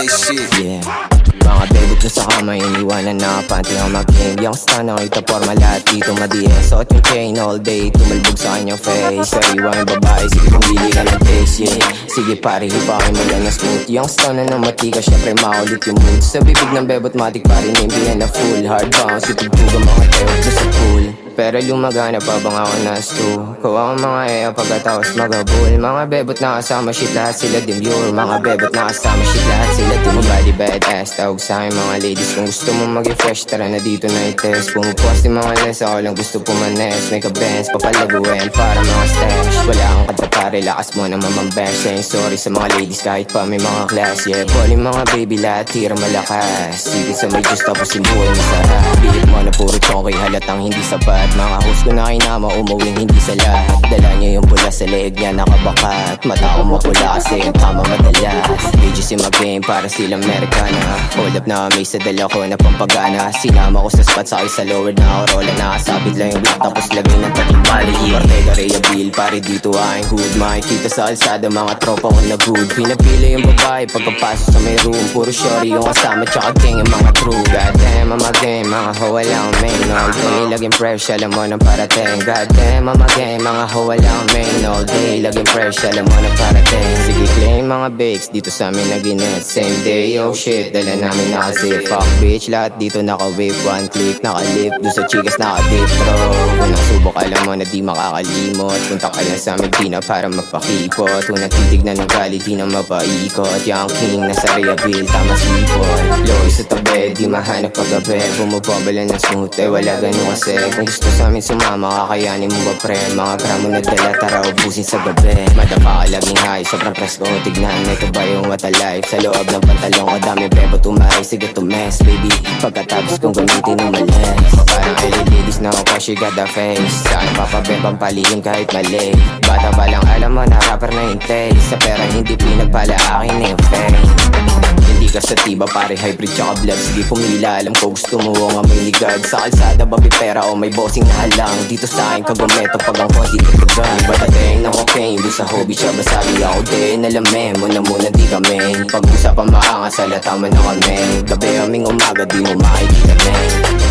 this shit. Yeah. Mga bebot ko sa kamay, iniwanan na panty ang mag-game. Yung star nakita forma lahat dito madies. Suot yung chain all day, tumalbog sa kanyang face. Sariwa yung babae, sige pumili ka ng taste, yeah. Sige pare, hipakin mo lang na smooth. Yung star na matika, syempre maulit yung mood. Sa bibig ng bebot matik pare, nimbihan na full. Hard bounce, itugtugan mga tewag na sa pool. Pero lumagana pa bang ako na stu? Kuha ang mga ea pagkatapos magabul. Mga bebot na kasama shit lahat sila demure. Mga bebot na kasama shit lahat sila demure. Body badass, tawag sa akin mga ladies. Kung gusto mo mag-refresh, tara na dito na i-test. Pumupuas yung mga les, ako lang gusto pumanes. May ka-benz, papalaguin para mga stash. Wala akong kanta pare, lakas mo naman mambash. Saying sorry sa mga ladies kahit pa may mga class. Yeah, ball mga baby lahat, tira malakas. Sige sa may juice tapos yung buhay masarap. Pilit mo na puro chonky, halatang hindi sapat. Mga host ko na kinama, umuwing hindi sa lahat. Dala niya yung pula sa leeg niya, nakabakat. Mata ko mapula kasi yung tama madalas. Pages in my game para silang Amerikana. Hold up na kami sa dala ko na pampagana. Sinama ko sa spot, sakay sa lower na Corolla. Nakasabit lang yung block tapos lagay ng tating bali. Ortega Rhea Bill, pare dito aking hood. Makikita sa alsada mga tropa ko na good. Pinapila yung babae pagkapasok sa may room. Puro shorty yung kasama tsaka gang yung mga true. Goddamn, I'm a game, mga hoa lang main all day. Laging fresh, alam mo nang parating. Goddamn, I'm a game, mga hoa lang main all day. Laging fresh, alam mo nang parating. Sige claim mga bakes, dito sa amin naginet. Same day, oh shit, dala namin nakasip. Fuck bitch, lahat dito naka-wave. One click, naka-lip, doon sa chikas naka-deep throw. Unang subok, alam mo na di makakalimot. Punta ka lang sa amin, di na para magpakipot. Unang titignan ng gali, di na mapaikot. Young king, nasa Rhea Bill, tama sipot. Loy sa tabi, di mahanap paggabi. Bumababala ng smooth, eh wala ganun kasi. Kung gusto sa amin sumama, kakayanin mo ba pre? Mga gramo na dala, tara ubusin sa gabi. Madapa ka laging high, sobrang presko ko tignan. Ito ba yung what I like? Sa loob ng pantalong ko, dami bebo tumahay. Sige tumes, baby, pagkatapos kong gamitin ng malis. Parang LA ladies na ako, she got the face. Saan papabebang palihim kahit mali. Bata pa lang alam mo na rapper na yung taste. Sa pera hindi pinagpala akin na yung fame. Hindi ka sa tiba pare, hybrid tsaka blood. Sige pumila, alam ko gusto mo ang amoy ligad. Sa kalsada babi pera o may bossing na halang. Dito sa akin kagometo pag ang konti tatagan. Batateng ng cocaine, doon sa hobby siya basabi ako din. Alamin mo na muna di kami. Pag-usapan maangas, salata mo na kami. Gabi aming umaga di mo makikita men.